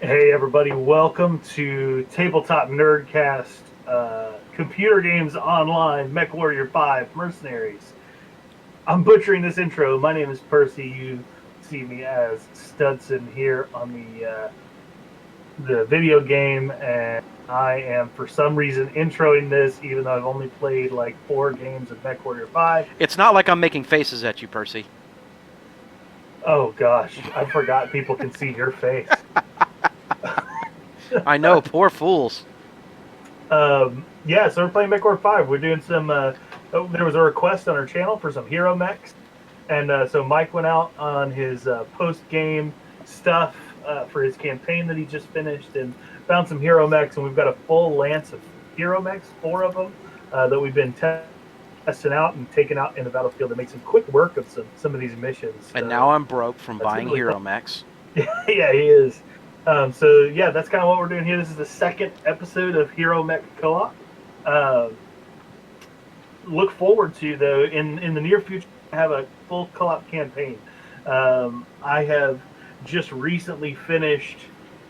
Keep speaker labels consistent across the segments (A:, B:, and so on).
A: Hey everybody, welcome to Tabletop Nerdcast, Computer Games Online, Mechwarrior 5, Mercenaries. I'm butchering this intro. My name is Percy. You see me as Studson here on the video game, and I am for some reason introing this, even though I've only played like 4 games of Mechwarrior 5.
B: It's not like I'm making faces at you, Percy.
A: Oh gosh, I forgot people can see your face.
B: I know, poor fools.
A: Yeah, so we're playing Mechwarrior 5. We're doing some. There was a request on our channel for some Hero Mechs, and so Mike went out on his post game stuff for his campaign that he just finished and found some Hero Mechs, and we've got a full lance of Hero Mechs, 4 of them that we've been testing out and taking out in the battlefield to make some quick work of some of these missions.
B: And
A: So
B: now I'm broke from
A: that's been
B: buying
A: really
B: Hero
A: fun.
B: Mechs.
A: Yeah, he is. So yeah, that's kind of what we're doing here. This is the second episode of Hero Mech Co-op. Uh, look forward to though in the near future have a full co-op campaign. I have just recently finished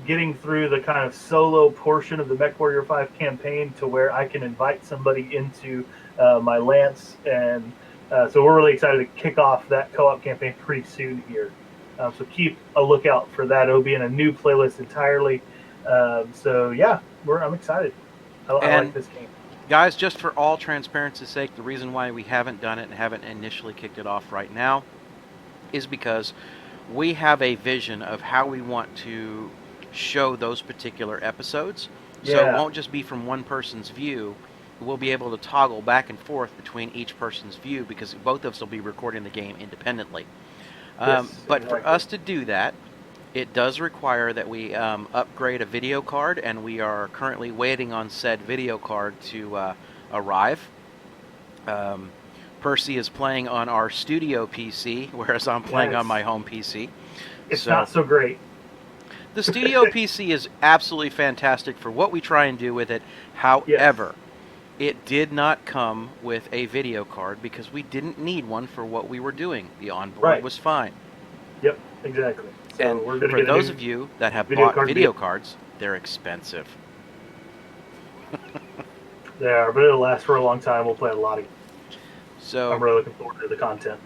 A: getting through the kind of solo portion of the Mechwarrior 5 campaign to where I can invite somebody into my lance, and so we're really excited to kick off that co-op campaign pretty soon here. So keep a lookout for that. It'll be in a new playlist entirely. So yeah, I'm excited. I like
B: And
A: this game.
B: guys, just for all transparency's sake, the reason why we haven't done it and haven't initially kicked it off right now is because we have a vision of how we want to show those particular episodes. So it
A: Yeah.
B: won't just be from one person's view. We'll be able to toggle back and forth between each person's view because both of us will be recording the game independently.
A: Yes,
B: But for
A: exactly.
B: us to do that, it does require that we upgrade a video card, and we are currently waiting on said video card to arrive. Um, Percy is playing on our studio PC, whereas I'm
A: Yeah,
B: playing on my home PC.
A: it's
B: So
A: not so great.
B: the studio PC is absolutely fantastic for what we try and do with it.
A: Yes.
B: However, it did not come with a video card because we didn't need one for what we were doing. The onboard
A: Right.
B: was fine.
A: Yep. Exactly. So
B: And
A: we're gonna
B: for
A: get a
B: those
A: new
B: of you that have
A: video
B: bought
A: card.
B: video cards, they're expensive.
A: Yeah, but it'll last for a long time. We'll play a lot of. I'm
B: So
A: really looking forward to the content.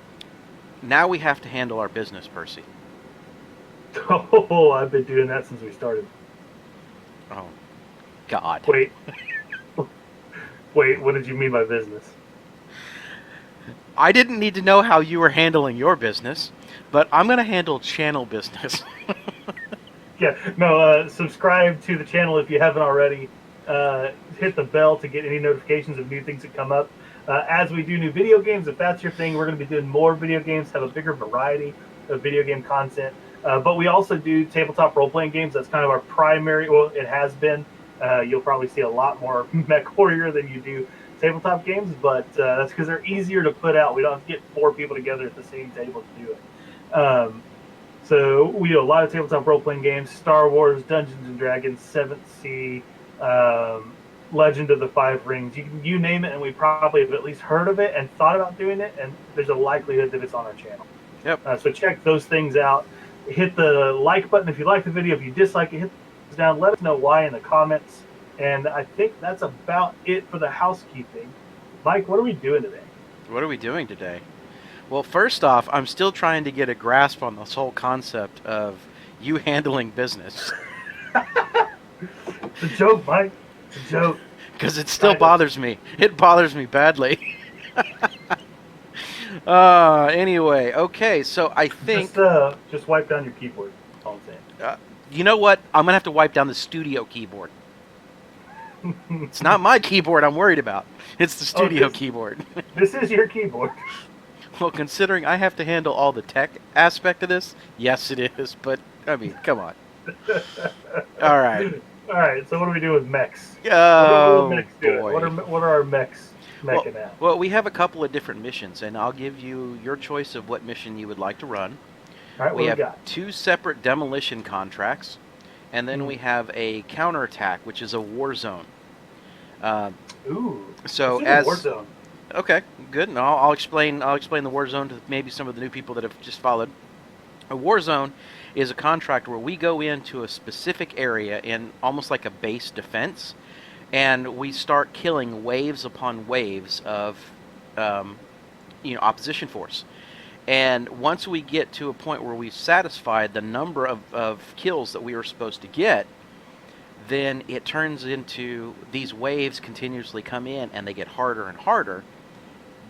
B: now we have to handle our business, Percy.
A: Oh, I've been doing that since we started.
B: Oh, God.
A: Wait, wait. What did you mean by business?
B: I didn't need to know how you were handling your business, but I'm going to handle channel business.
A: Yeah. No. Subscribe to the channel if you haven't already. Hit the bell to get any notifications of new things that come up. As we do new video games, if that's your thing, we're going to be doing more video games, have a bigger variety of video game content. But we also do tabletop role playing games. That's kind of our primary. Well, it has been. You'll probably see a lot more Mechwarrior than you do tabletop games, but that's because they're easier to put out. We don't have to get 4 people together at the same table to do it. So we do a lot of tabletop role playing games: Star Wars, Dungeons and Dragons, Seventh Sea, Legend of the Five Rings. You name it, and we probably have at least heard of it and thought about doing it. And there's a likelihood that it's on our channel.
B: Yep.
A: So check those things out. Hit the like button if you like the video. If you dislike it, hit the down. Let us know why in the comments. And I think that's about it for the housekeeping. Mike, what are we doing today?
B: What are we doing today? Well, first off, I'm still trying to get a grasp on this whole concept of you handling business
A: It's a joke, Mike. It's a joke.
B: because it still bothers me. It bothers me badly. Anyway, okay, so I think
A: Just wipe down your keyboard. That's all
B: uh, you know what? I'm gonna have to wipe down the studio keyboard.
A: I'm saying.
B: It's not my keyboard I'm worried about. It's the
A: Oh,
B: studio keyboard.
A: this is your keyboard.
B: Well, considering I have to handle all the tech aspect of this, yes, it is. But I mean, come on. All right.
A: All right. So what do we do with mechs? What do
B: Oh
A: mechs do?
B: boy.
A: What are our mechs
B: Well,
A: meching at?
B: well, we have a couple of different missions, and I'll give you your choice of what mission you would like to run.
A: All right. What
B: We
A: do we
B: have
A: got?
B: 2 separate demolition contracts, and then we
A: Hmm.
B: have a counterattack, which is a war zone. Uh,
A: Ooh.
B: so
A: This is
B: as
A: a Warzone.
B: okay, good. And I'll explain. I'll explain the war zone to maybe some of the new people that have just followed. A war zone is a contract where we go into a specific area in almost like a base defense, and we start killing waves upon waves of opposition force. And once we get to a point where we've satisfied the number of kills that we were supposed to get, then it turns into these waves continuously come in and they get harder and harder,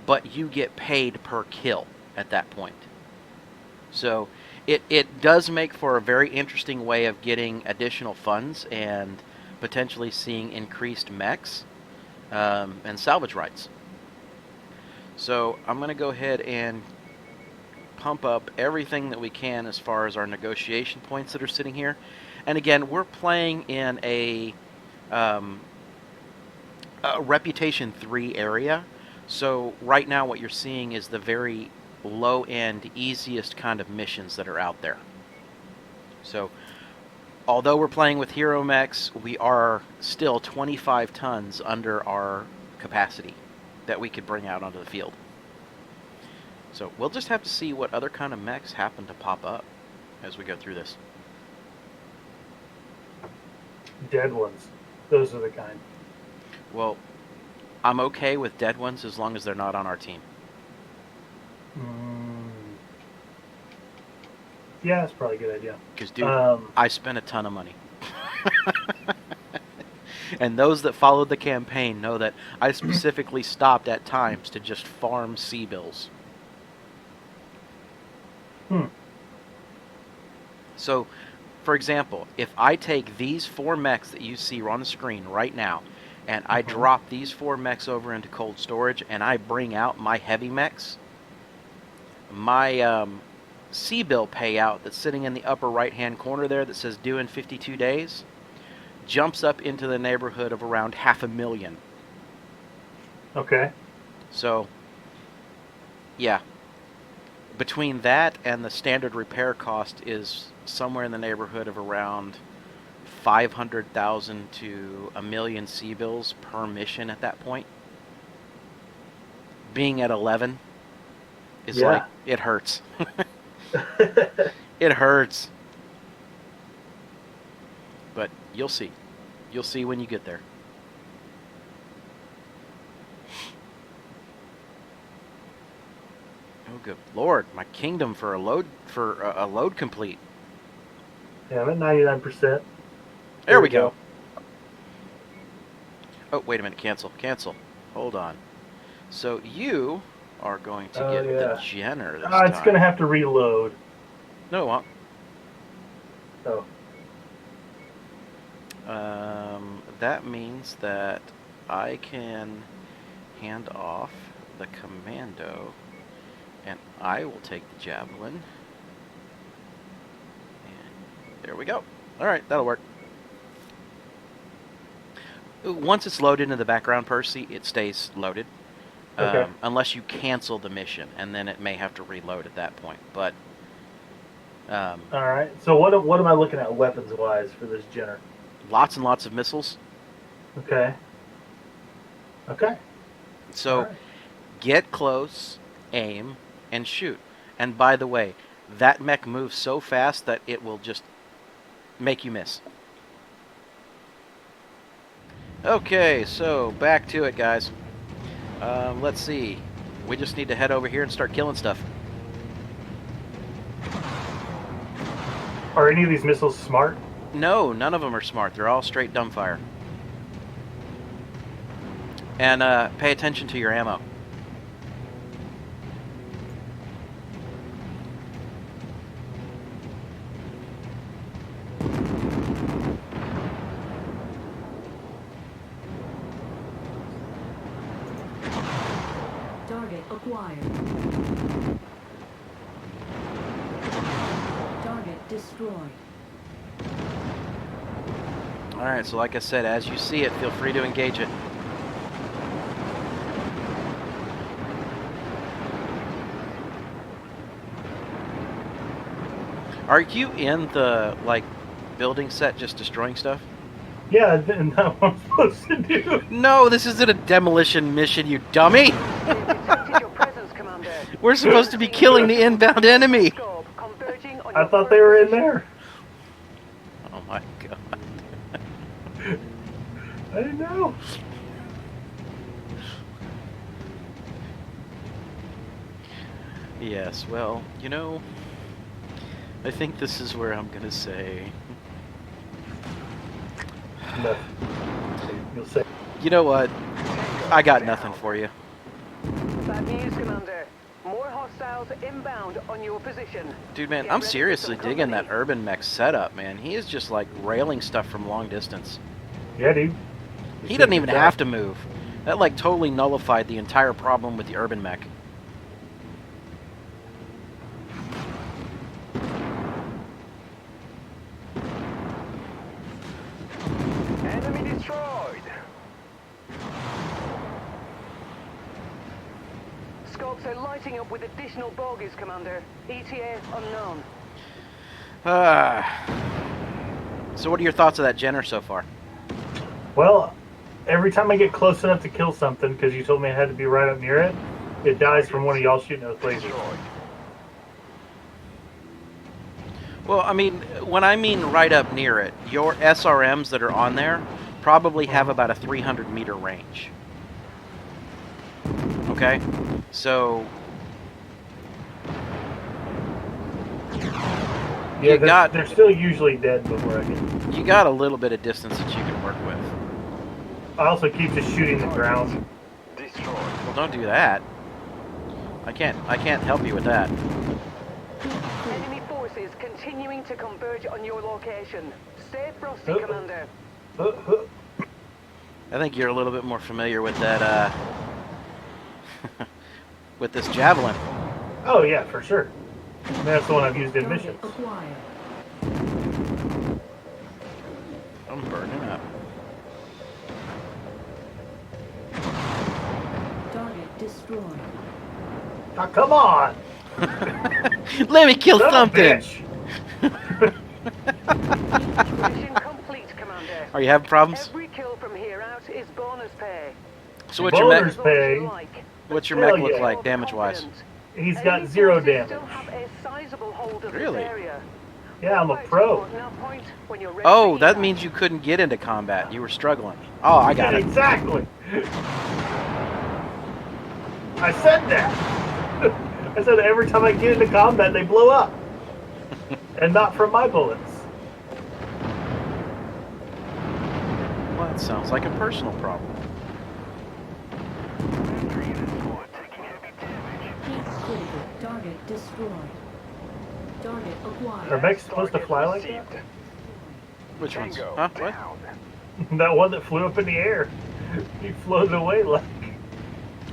B: but you get paid per kill at that point. So it does make for a very interesting way of getting additional funds and potentially seeing increased mechs and salvage rights. So I'm going to go ahead and pump up everything that we can as far as our negotiation points that are sitting here. And again, we're playing in a Reputation 3 area. So right now what you're seeing is the very low-end, easiest kind of missions that are out there. So although we're playing with Hero Mechs, we are still 25 tons under our capacity that we could bring out onto the field. So we'll just have to see what other kind of mechs happen to pop up as we go through this.
A: Dead ones. Those are the kind.
B: Well, I'm okay with dead ones as long as they're not on our team.
A: Yeah, that's probably a good idea.
B: Because, dude, I spent a ton of money. And those that followed the campaign know that I specifically stopped at times to just farm C-bills. So, for example, if I take these 4 mechs that you see on the screen right now, and I drop these 4 mechs over into cold storage, and I bring out my heavy mechs, my C-bill payout that's sitting in the upper right-hand corner there that says due in 52 days, jumps up into the neighborhood of around $500,000.
A: Okay.
B: So, yeah. Between that and the standard repair cost is somewhere in the neighborhood of around 500,000 to $1 million C-bills per mission at that point. Being at 11 is like, it hurts. It hurts. But you'll see. You'll see when you get there. Oh, good Lord! My kingdom for a load complete.
A: Yeah, I'm at 99%.
B: There we go. Oh, wait a minute. Cancel. Hold on. So you are going to get the Jenner this time.
A: It's going to have to reload.
B: No, it won't.
A: Oh.
B: That means that I can hand off the commando, and I will take the javelin. And there we go. All right, that'll work. Once it's loaded into the background, Percy, it stays loaded.
A: Okay.
B: Unless you cancel the mission, and then it may have to reload at that point. But
A: all right. So what am I looking at weapons-wise for this Jenner?
B: Lots and lots of missiles.
A: Okay.
B: So get close, aim, and shoot. And by the way, that mech moves so fast that it will just make you miss. Okay, so back to it, guys. Let's see. We just need to head over here and start killing stuff.
A: Are any of these missiles smart?
B: No, none of them are smart. They're all straight dumbfire. And pay attention to your ammo.
C: Target acquired. Target destroyed.
B: Alright, so like I said, as you see it, feel free to engage it. Are you in the, like, building set just destroying stuff?
A: Yeah, isn't that what I'm supposed to do?
B: No, this isn't a demolition mission, you dummy! We're supposed to be killing the inbound enemy!
A: I thought they were in there.
B: Oh my god.
A: I didn't know.
B: Yes, well, you know, I think this is where I'm gonna say,
A: No. You'll say.
B: you know what? I got nothing for you.
D: Bad news, Commander. More hostiles inbound on your position.
B: Dude, man,
D: Get
B: I'm
D: ready for
B: seriously
D: some
B: digging that
D: company.
B: urban mech setup, man. He is just like railing stuff from long distance.
A: Yeah, dude.
B: He doesn't even have to move. That like totally nullified the entire problem with the urban mech.
D: Enemy destroyed. Scopes are lighting up with additional bogies, Commander. ETA unknown.
B: So what are your thoughts of that Jenner so far?
A: Well, every time I get close enough to kill something, because you told me I had to be right up near it, it dies from one of y'all shooting those lasers.
B: Well, I mean, when I mean right up near it, your SRMs that are on there probably have about a 300-meter range. Okay? So...
A: Yeah, they're still usually dead before I get.
B: You got a little bit of distance that you can work with.
A: I also keep just shooting the ground.
B: Well, don't do that. I can't help you with that.
D: Enemy forces continuing to converge on your location. Stay frosty,
A: Oh.
D: Commander.
B: I think you're a little bit more familiar with that, with this javelin.
A: Oh yeah, for sure. That's the one I've used in missions.
C: Target acquired.
B: I'm burning up.
C: Target destroyed.
A: Oh, come on!
B: Let me kill
A: Son of a
B: something!
A: bitch.
D: Mission complete, Commander.
B: Are you having problems?
D: Every kill from here out is bonus pay.
B: So what's your mech?
A: Bonus pay.
B: What's your
A: Hell
B: mech look
A: yeah.
B: like, damage-wise?
A: He's got 0 damage.
D: Still have a sizable hold of
B: Really?
D: this area.
A: Yeah, I'm a pro.
D: Now point when you're ready
B: Oh,
D: for
B: that
D: evac.
B: means you couldn't get into combat. You were struggling. Oh, I got it.
A: Exactly. I said that. I said every time I get into combat, they blow up, and not from my bullets.
B: Well, that sounds like a personal problem.
C: Heat critical. Target destroyed. Target acquired.
A: Are mechs supposed to fly like that?
B: Which ones? Huh? What?
A: That one that flew up in the air. He floated away like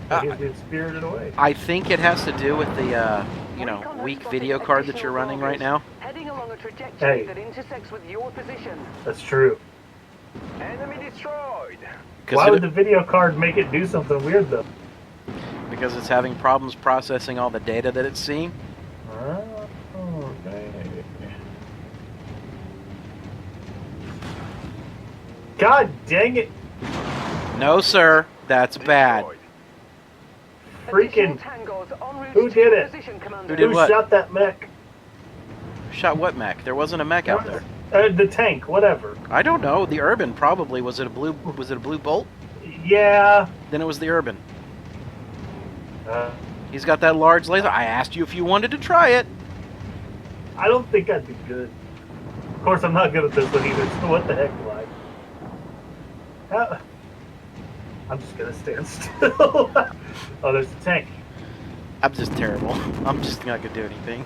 B: Uh,
A: he's been spirited away.
B: I think it has to do with the, you know, weak video card that you're running right now.
D: Heading along a trajectory
A: Hey.
D: that intersects with your position.
A: That's true.
D: Enemy destroyed.
A: Why would the video card make it do something weird though?
B: Because it's having problems processing all the data that it's seeing.
A: Oh, okay. God dang it!
B: No, sir. That's bad.
A: Freaking!
D: Additional tangos en route
A: Who
D: to
A: did
D: your
A: it?
D: position, Commander.
B: Who did
A: Who
B: what?
A: shot that mech?
B: Shot what mech? There wasn't a mech out there.
A: The tank, whatever.
B: I don't know. The urban probably. Was it a blue bolt?
A: Yeah.
B: Then it was the urban.
A: Uh,
B: He's got that large laser. I asked you if you wanted to try it.
A: I don't think I'd be good. Of course, I'm not good at this one either. So what the heck, like? I'm just gonna stand still. Oh, there's the tank.
B: I'm just terrible. I'm just not gonna do anything.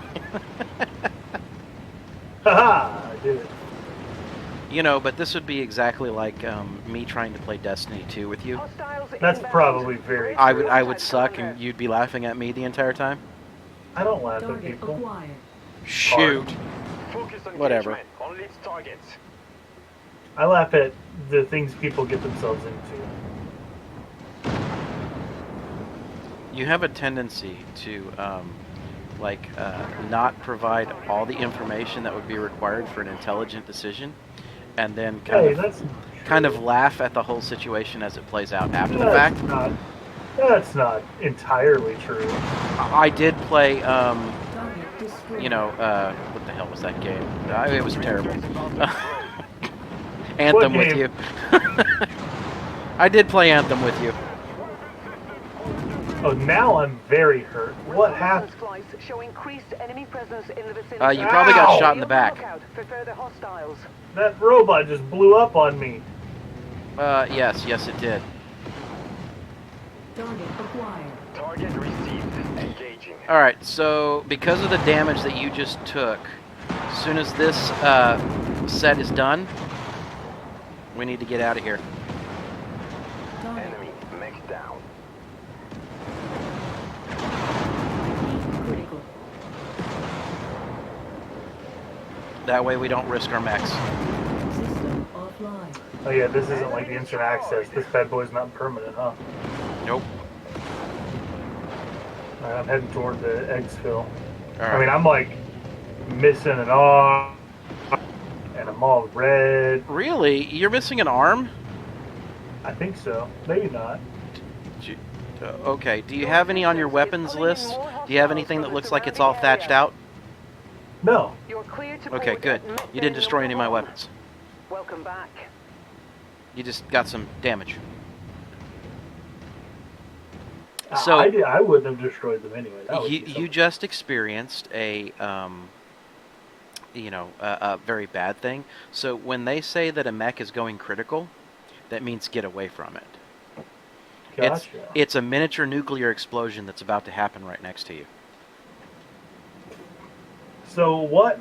A: Haha! I did it.
B: You know, but this would be exactly like me trying to play Destiny 2 with you.
D: Hostiles
A: That's
D: inbound.
A: probably very.
B: I would suck and you'd be laughing at me the entire time.
A: I don't laugh at
C: Target
A: people.
C: acquired.
B: Shoot.
E: Focus on
B: Whatever.
E: engagement on lead targets.
A: I laugh at the things people get themselves into.
B: You have a tendency to, not provide all the information that would be required for an intelligent decision, and then
A: Hey, that's
B: kind of laugh at the whole situation as it plays out after the
A: that's
B: fact.
A: not. That's not entirely true.
B: I did play
C: Target destroyed.
B: you know, what the hell was that game? It was terrible.
E: Upgrade.
B: Anthem
A: What
B: with
A: game?
B: you. I did play Anthem with you.
A: Oh, now I'm very hurt. What happened?
D: Reconnaissance flights show increased enemy presence in the vicinity.
B: You probably got
A: Ow!
B: shot in the
D: Be on
B: back.
D: lookout for further hostiles.
A: That robot just blew up on me.
B: Yes, it did.
C: Target acquired.
E: Target received. Engaging.
B: All right, so because of the damage that you just took, as soon as this set is done, we need to get out of here.
C: Target
E: Enemy mech down.
C: heat critical.
B: That way we don't risk our mechs.
C: System offline.
A: Oh yeah, this isn't like the instant access. This bad boy's not permanent, huh?
B: Nope.
A: Alright, I'm heading toward the exfil.
B: All
A: I
B: right.
A: mean, I'm like missing an arm, and I'm all red.
B: Really? You're missing an arm?
A: I think so. Maybe not.
B: Okay. Do you have any on your weapons list? Do you have anything that looks like it's all thatched out?
A: No.
D: You're clear to
B: Okay,
D: board
B: good.
D: at Mech
B: You didn't destroy any of my
D: number one.
B: weapons.
D: Welcome back.
B: You just got some damage.
A: So
B: So-
A: I wouldn't have destroyed them anyway. That would be
B: You
A: something.
B: just experienced a a very bad thing. So when they say that a mech is going critical, that means get away from it.
A: Gotcha.
B: It's a miniature nuclear explosion that's about to happen right next to you.
A: So what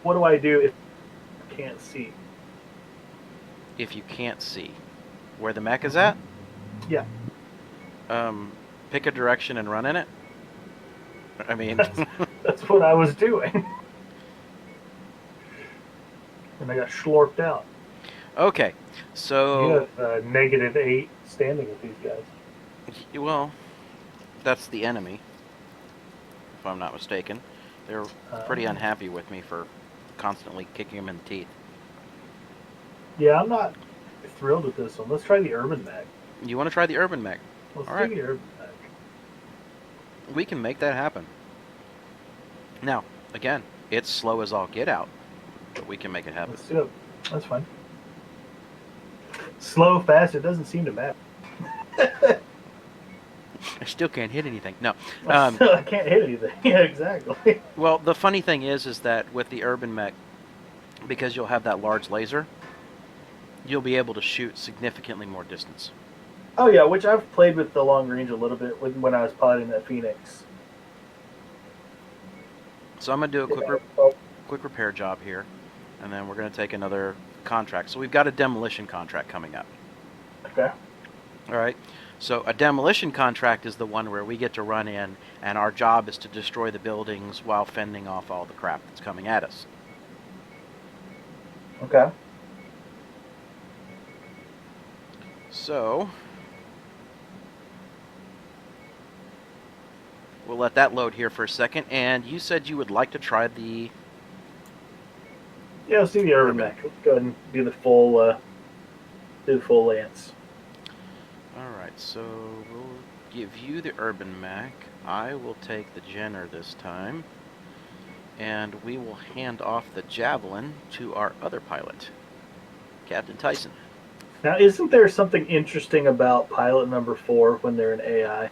A: do I do if I can't see?
B: If you can't see where the mech is at,
A: Yeah.
B: pick a direction and run in it. I mean,
A: That's what I was doing. And I got schlorped out.
B: okay. So,
A: You have -8 standing with these guys.
B: well, that's the enemy, if I'm not mistaken. They're pretty unhappy with me for constantly kicking them in the teeth.
A: Yeah, I'm not thrilled with this one. Let's try the urban mech.
B: You want to try the urban mech?
A: Let's
B: All
A: do
B: right.
A: the urban mech.
B: We can make that happen. Now, again, it's slow as all get out, but we can make it happen.
A: Let's do it. That's fine. Slow, fast, it doesn't seem to matter.
B: I still can't hit anything. No.
A: I can't hit anything. Yeah, exactly.
B: Well, the funny thing is that with the urban mech, because you'll have that large laser, you'll be able to shoot significantly more distance.
A: Oh yeah, which I've played with the long range a little bit when I was piloting that Phoenix.
B: So I'm going to do a
A: Oh,
B: quick repair job here, and then we're going to take another contract. So we've got a demolition contract coming up.
A: okay.
B: All right. So a demolition contract is the one where we get to run in, and our job is to destroy the buildings while fending off all the crap that's coming at us.
A: Okay.
B: So we'll let that load here for a second. And you said you would like to try the...
A: Yeah, let's do the urban mech. Let's go ahead and do the full lance.
B: All right, so we'll give you the urban mech. I will take the Jenner this time. And we will hand off the javelin to our other pilot, Captain Tyson.
A: Now, isn't there something interesting about pilot number 4 when they're in AI?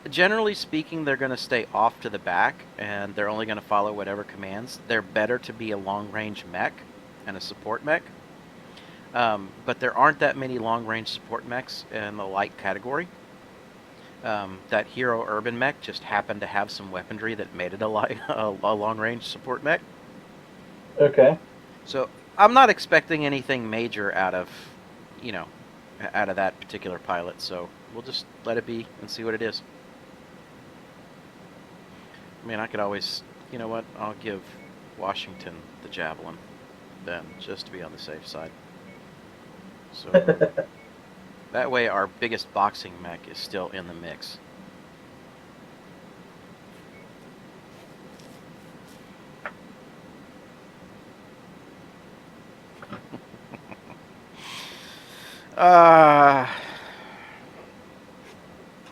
B: Generally speaking, they're going to stay off to the back, and they're only going to follow whatever commands. They're better to be a long-range mech and a support mech. But there aren't that many long-range support mechs in the light category. That Hero Urban Mech just happened to have some weaponry that made it a long-range support mech.
A: Okay.
B: So I'm not expecting anything major out of that particular pilot. So we'll just let it be and see what it is. I mean, I could always, you know what? I'll give Washington the javelin then, just to be on the safe side. So that way our biggest boxing mech is still in the mix.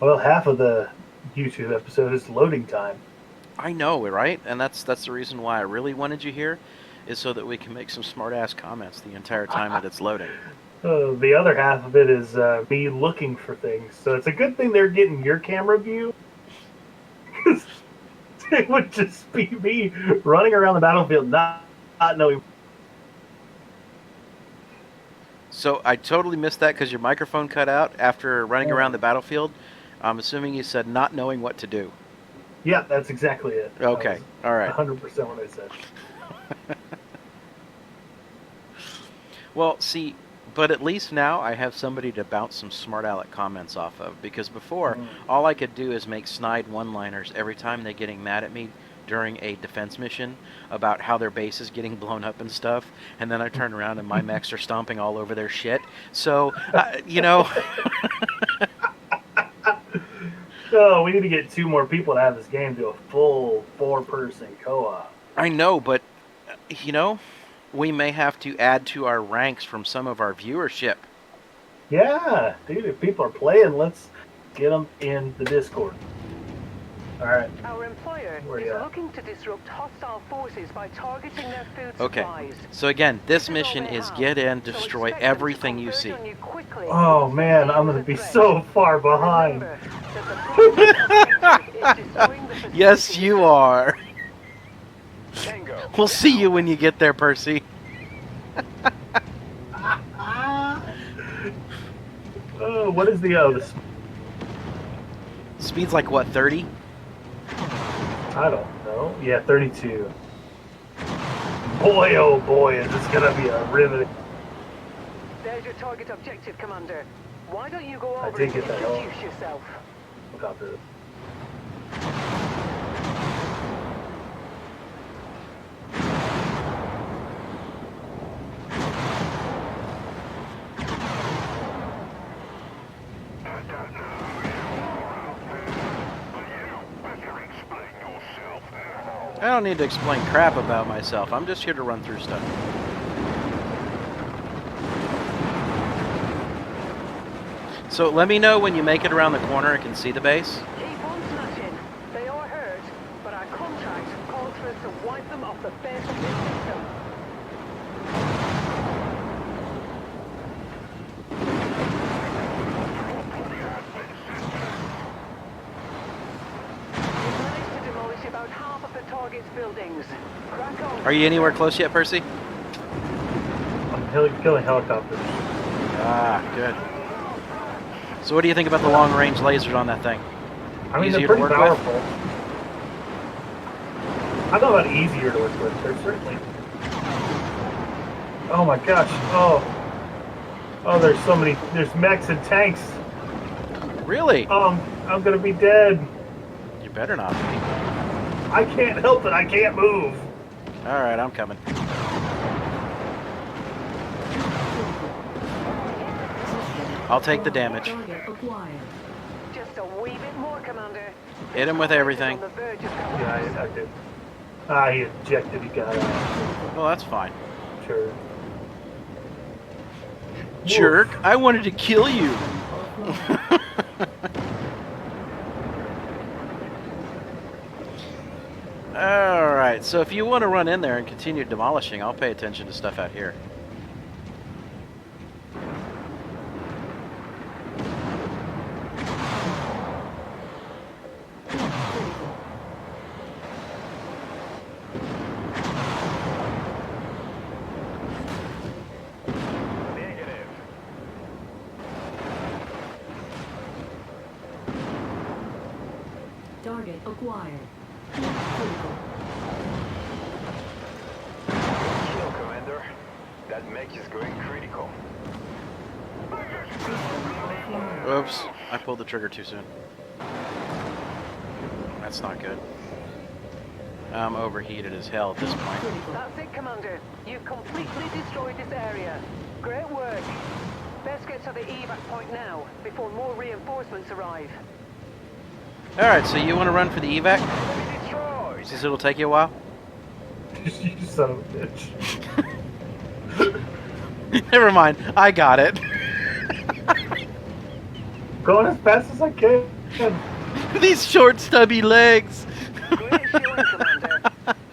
A: Well, half of the YouTube episode is loading time.
B: I know, right? And that's the reason why I really wanted you here, is so that we can make some smart-ass comments the entire time that it's loading.
A: The other half of it is me looking for things. So it's a good thing they're getting your camera view. 'Cause it would just be me running around the battlefield, not knowing.
B: So I totally missed that because your microphone cut out after running around the battlefield. I'm assuming you said not knowing what to do.
A: Yeah, that's exactly it.
B: Okay, all right.
A: 100% what I said.
B: Well, see, but at least now I have somebody to bounce some smart aleck comments off of, because before, all I could do is make snide one-liners every time they're getting mad at me during a defense mission about how their base is getting blown up and stuff, and then I turn around and my mechs are stomping all over their shit. So, you know...
A: Oh, we need to get 2 more people to have this game to a full 4-person co-op.
B: I know, but, you know, we may have to add to our ranks from some of our viewership.
A: Yeah, dude, if people are playing, let's get them in the Discord. All right.
D: Our employer
A: Where
D: is
A: you at?
D: looking to disrupt hostile forces by targeting their food
B: Okay,
D: supplies.
B: so again, this
D: is all
B: mission
D: they
B: is
D: have,
B: get in,
D: so
B: destroy
D: expect them to
B: everything you
D: converge
B: see.
D: on you quickly.
A: Oh man, I'm gonna be so far behind.
D: Remember that the primary objective is destroying the facility.
B: Yes, you are.
E: Tango.
B: We'll see you when you get there, Percy.
A: Oh, what is the this?
B: Speed's like, what, 30?
A: I don't know. Yeah, 32. Boy, oh boy, is this gonna be a riveting.
D: There's your target objective, Commander. Why don't you go
A: I
D: over
A: did
D: and
A: get that all.
D: introduce yourself?
A: Look out there.
B: I don't need to explain crap about myself. I'm just here to run through stuff. So let me know when you make it around the corner and can see the base.
D: Keep on smashing. They are hurt, but our contract calls for us to wipe them off the face of this system. We've managed to demolish about half of the target's buildings. Crack on.
B: Are you anywhere close yet, Percy?
A: I'm killing helicopters.
B: Ah, good. So what do you think about the long-range lasers on that thing?
A: I mean,
B: Easier
A: they're
B: to
A: pretty
B: work with?
A: powerful. I don't know about easier to work with. They're certainly. Oh my gosh! Oh, there's so many. There's mechs and tanks.
B: Really?
A: I'm gonna be dead.
B: You better not be.
A: I can't help it. I can't move.
B: All right, I'm coming. I'll take the damage.
C: Target acquired.
D: Just a wee bit more, Commander.
B: Hit him with everything.
D: On the verge of
A: Yeah, I did. He ejected. He got out.
B: Well, that's fine.
A: Sure.
B: Jerk! I wanted to kill you. Alright, so if you want to run in there and continue demolishing, I'll pay attention to stuff out here.
E: Negative.
C: Target acquired. Critical.
E: Kill, Commander. That mech is going critical.
B: Oops, I pulled the trigger too soon. That's not good. I'm overheated as hell at this point.
C: Critical.
D: That's it, Commander. You've completely destroyed this area. Great work. Best get to the evac point now, before more reinforcements arrive.
B: Alright, so you want to run for the evac?
E: Enemy destroyed.
B: Since it'll take you a while?
A: You son of a bitch.
B: Never mind, I got it.
A: Going as fast as I can.
B: These short, stubby legs.
D: Great showing, Commander.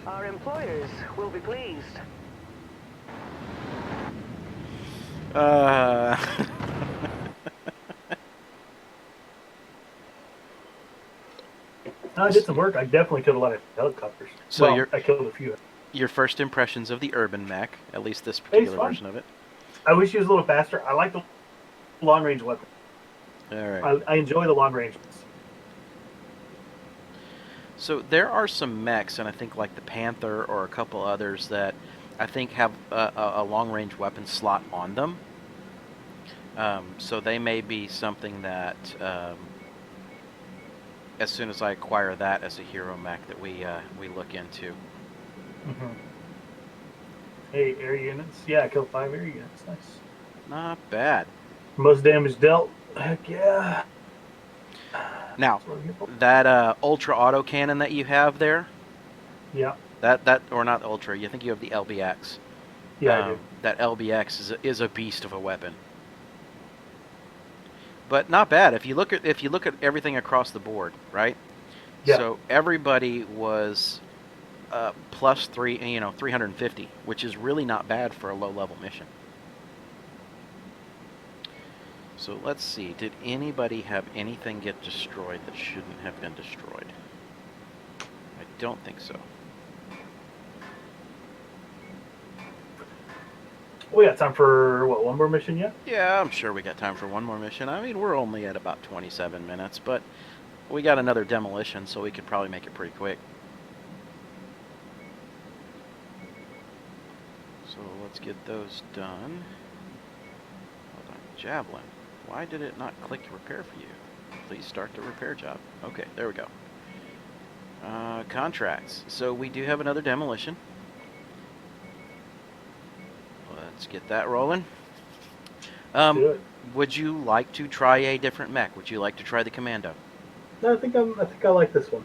D: Our employers will be pleased.
A: I did some work. I definitely killed a lot of helicopters.
B: So
A: well, I killed a few.
B: Your first impressions of the urban mech, at least this
A: It's
B: particular
A: fun.
B: version of it.
A: I wish he was a little faster. I like the long range weapon.
B: All right.
A: I enjoy the long range ones.
B: So there are some mechs, and I think like the Panther or a couple others that I think have a long-range weapon slot on them. So they may be something that, as soon as I acquire that as a hero mech, that we look into.
A: Mm-hmm. Hey, air units. Yeah, I killed 5 air units. Nice.
B: Not bad.
A: Most damage dealt. Heck yeah.
B: Now, that ultra autocannon that you have there,
A: Yeah.
B: that or not ultra, you think you have the LBX.
A: Yeah, I do.
B: That LBX is a beast of a weapon. But not bad if you look at everything across the board, right?
A: Yeah.
B: So everybody was plus 350, which is really not bad for a low-level mission. So let's see, did anybody have anything get destroyed that shouldn't have been destroyed? I don't think so.
A: We got time for, what, one more mission yet?
B: Yeah, I'm sure we got time for one more mission. I mean, we're only at about 27 minutes, but we got another demolition, so we could probably make it pretty quick. So let's get those done. Hold on, Javelin. Why did it not click repair for you? Please start the repair job. Okay, there we go. Contracts. So we do have another demolition. Let's get that rolling.
A: Do it.
B: Would you like to try a different mech? Would you like to try the Commando?
A: No, I think I like this one.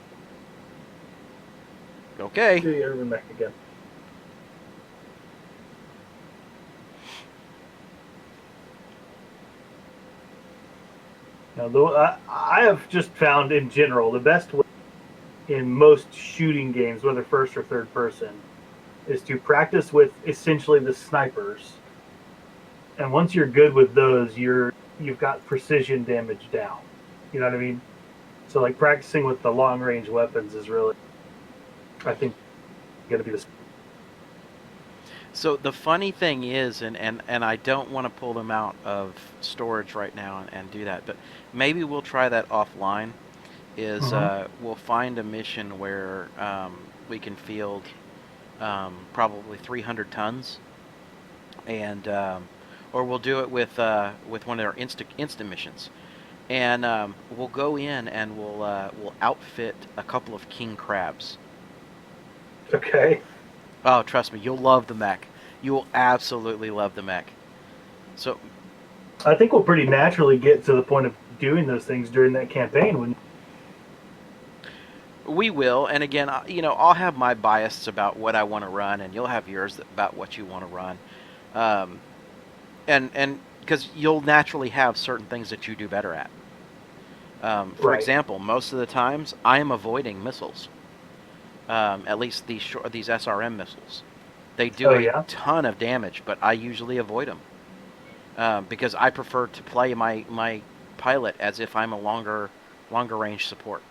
B: Okay.
A: Do the urban mech again. Now, I have just found in general the best way in most shooting games, whether first or third person, is to practice with essentially the snipers. And once you're good with those, you've got precision damage down. You know what I mean? So like practicing with the long range weapons is really, I think, going to be the.
B: So the funny thing is, and I don't want to pull them out of storage right now and do that, but maybe we'll try that offline, is we'll find a mission where we can field probably 300 tons, and or we'll do it with one of our instant missions, and we'll go in and we'll outfit a couple of king crabs.
A: Okay.
B: Oh, trust me, you'll love the mech. You will absolutely love the mech. So,
A: I think we'll pretty naturally get to the point of doing those things during that campaign.
B: we will, and again, I'll have my bias about what I want to run, and you'll have yours about what you want to run. And because you'll naturally have certain things that you do better at. For example, most of the times, I am avoiding missiles. At least these SRM missiles. They do a ton of damage, but I usually avoid them. Because I prefer to play my pilot as if I'm a longer range support.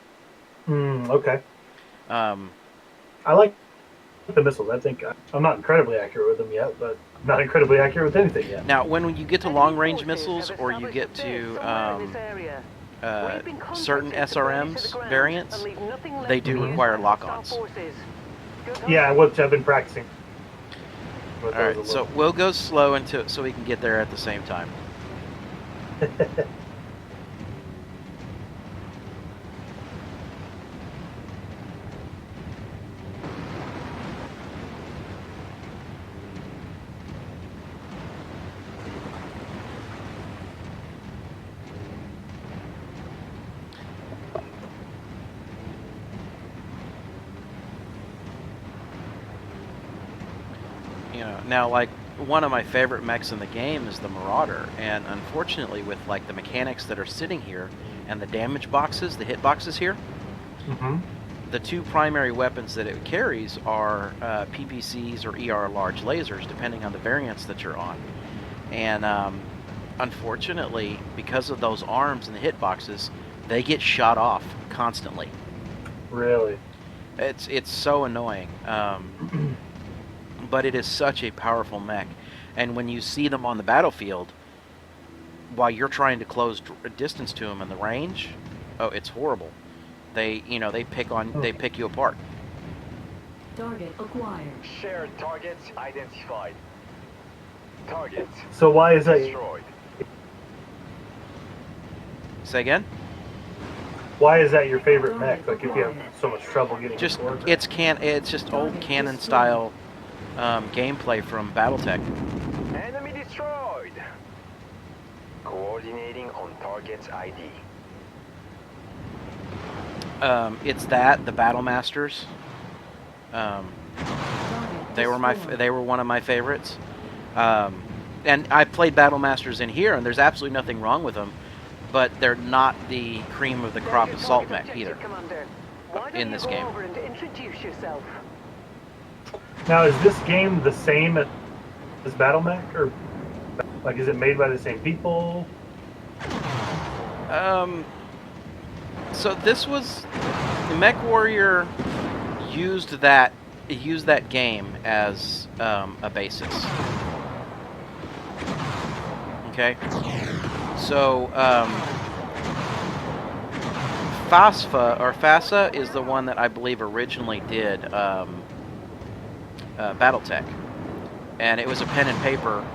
A: Okay.
B: I
A: like the missiles. I think I'm not incredibly accurate with them yet, but not incredibly accurate with anything yet.
B: Now, when you get to long range missiles, or you get to certain SRMs variants, they do require lock-ons.
A: Yeah, which I've been practicing.
B: All right, so we'll go slow so we can get there at the same time. Now, like, one of my favorite mechs in the game is the Marauder, and unfortunately with, like, the mechanics that are sitting here and the damage boxes, the hit boxes here, the two primary weapons that it carries are PPCs or ER large lasers, depending on the variants that you're on. And unfortunately, because of those arms and the hitboxes, they get shot off constantly.
A: Really?
B: It's so annoying. But it is such a powerful mech. And when you see them on the battlefield, while you're trying to close distance to them in the range, oh, it's horrible. They pick you apart.
C: Target acquired.
E: Shared targets identified. Targets
A: So why is that?
E: destroyed.
B: Say again?
A: Why is that your favorite mech? Like, if you have so much trouble getting it
B: Just
A: to work?
B: it's just old canon style gameplay from Battletech.
E: Enemy destroyed. Coordinating on target's ID.
B: It's that the Battlemasters. They were one of my favorites. And I played Battlemasters in here, and there's absolutely nothing wrong with them, but they're not the cream of the crop assault mech either.
D: Commander. Why don't
B: In
D: you
B: this
D: go
B: game.
D: over and introduce yourself?
A: Now, is this game the same as Battlemech, or like, is it made by the same people?
B: So this was Mechwarrior used that game as a basis. Okay, so FASA is the one that I believe originally did BattleTech, and it was a pen and paper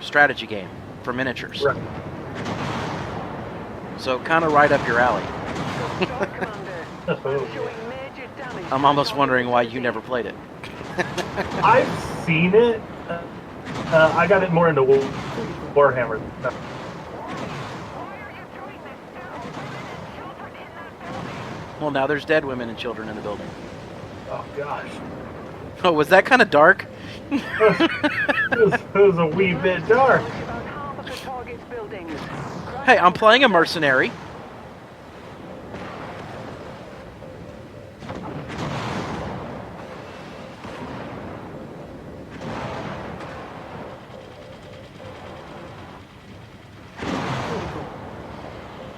B: strategy game for miniatures.
A: Right.
B: So kind of right up your alley. I'm almost wondering why you never played it.
A: I've seen it. I got it more into Warhammer.
B: Well, now there's dead women and children in the building.
A: Oh gosh,
B: Oh, was that kind of dark?
A: it was a wee bit dark.
B: Hey, I'm playing a mercenary.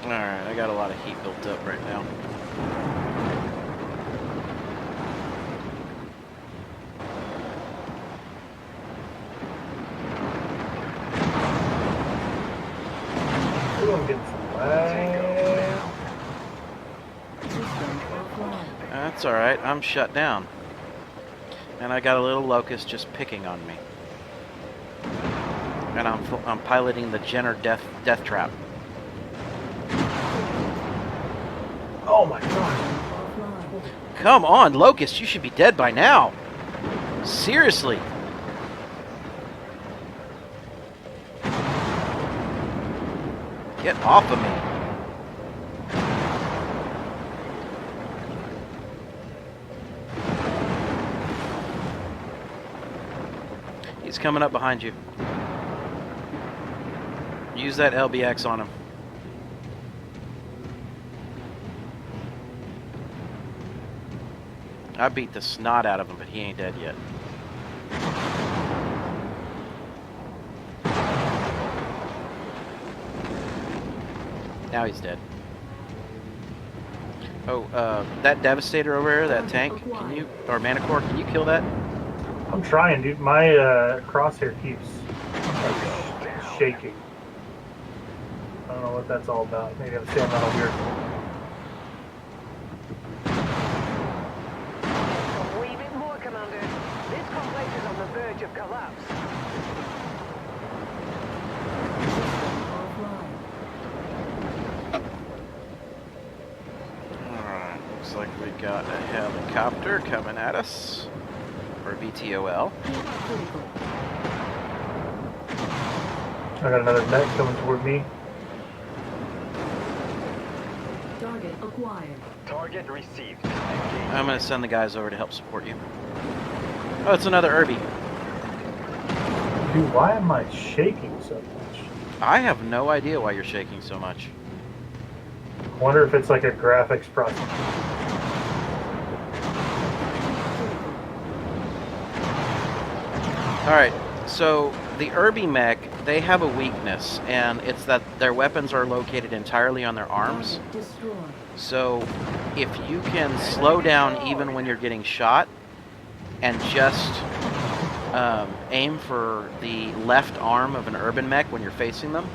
B: Alright, I got a lot of heat built up right now.
A: Ooh, I'm getting some lag.
C: System offline.
B: That's alright, I'm shut down. And I got a little locust just picking on me. And I'm piloting the Jenner death trap.
A: Oh my god.
C: Offline.
B: Come on, Locust, you should be dead by now. Seriously. Get off of me. He's coming up behind you. Use that LBX on him. I beat the snot out of him, but he ain't dead yet. Now he's dead. Oh, that Devastator over there, that tank, can you, or Manicore, can you kill that?
A: I'm trying, dude. My crosshair keeps like, shaking. I don't know what that's all about. Maybe I'm standing on a weird.
D: A wee bit more, Commander. This complex is on the verge of collapse.
C: Offline.
B: Alright, looks like we got a helicopter coming at us. Or BTOL.
C: Critical.
A: I got another mech coming toward me.
C: Target acquired.
E: Target received.
B: I'm gonna send the guys over to help support you. Oh, it's another Irby.
A: Dude, why am I shaking so much?
B: I have no idea why you're shaking so much.
A: Wonder if it's like a graphics process.
B: All right. So the Urbi Mech, they have a weakness, and it's that their weapons are located entirely on their arms.
C: Target destroyed.
B: So if you can slow down even when you're getting shot, and just aim for the left arm of an urban mech when you're facing them,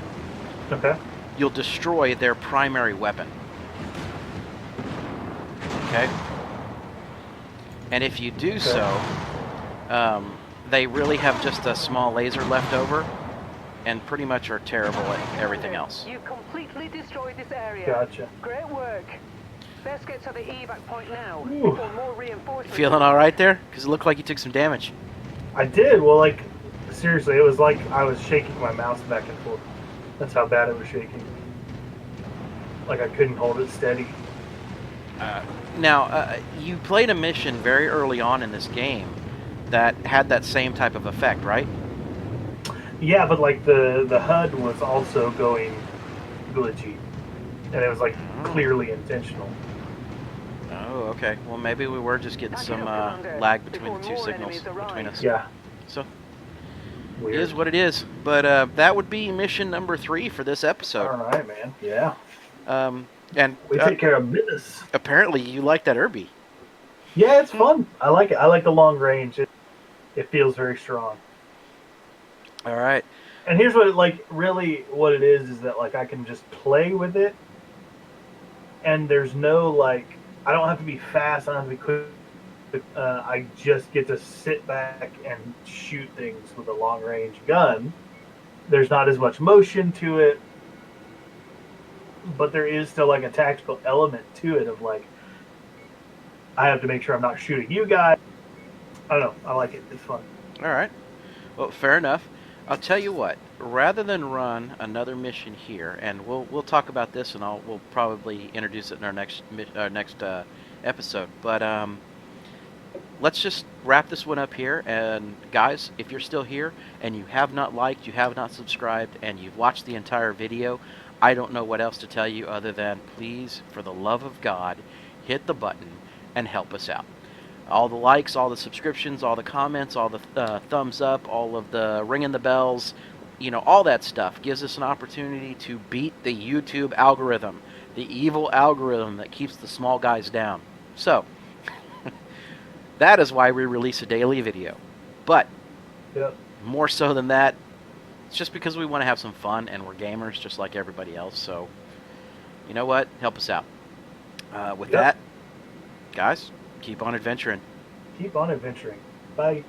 A: Okay.
B: you'll destroy their primary weapon. Okay? And if you do so, they really have just a small laser left over and pretty much are terrible at everything else.
D: You completely destroyed this area.
A: Gotcha.
D: Great work. Best get to the evac point now
A: Ooh.
D: before more reinforcements.
B: Feeling all right there? Because it looked like you took some damage.
A: I did. Well, like, seriously, it was like I was shaking my mouse back and forth. That's how bad it was shaking. Like I couldn't hold it steady.
B: Now, you played a mission very early on in this game that had that same type of effect, right?
A: Yeah, but like the HUD was also going glitchy, and it was like clearly intentional.
B: Oh, okay. Well, maybe we were just getting some lag between the two signals between us.
A: Yeah.
B: So,
A: Weird.
B: it is what it is. But that would be mission number 3 for this episode.
A: All right, man. Yeah.
B: And
A: We take care of business.
B: apparently you like that Irby.
A: Yeah, it's fun. I like it. I like the long range. It feels very strong.
B: All right.
A: And here's what what it is that like I can just play with it, and there's no like I don't have to be fast. I don't have to be quick. I just get to sit back and shoot things with a long range gun. There's not as much motion to it, but there is still like a tactical element to it of like I have to make sure I'm not shooting you guys. I don't know. I like it. It's fun.
B: All right. Well, fair enough. I'll tell you what. Rather than run another mission here, and we'll talk about this, and we'll probably introduce it in our next episode. But let's just wrap this one up here. And guys, if you're still here and you have not liked, you have not subscribed, and you've watched the entire video, I don't know what else to tell you other than please, for the love of God, hit the button and help us out. All the likes, all the subscriptions, all the comments, all the thumbs up, all of the ringing the bells, all that stuff gives us an opportunity to beat the YouTube algorithm, the evil algorithm that keeps the small guys down. So, that is why we release a daily video. But,
A: Yep.
B: more so than that, it's just because we want to have some fun, and we're gamers just like everybody else. So, you know what? Help us out. With that, guys, keep on adventuring.
A: Keep on adventuring. Bye.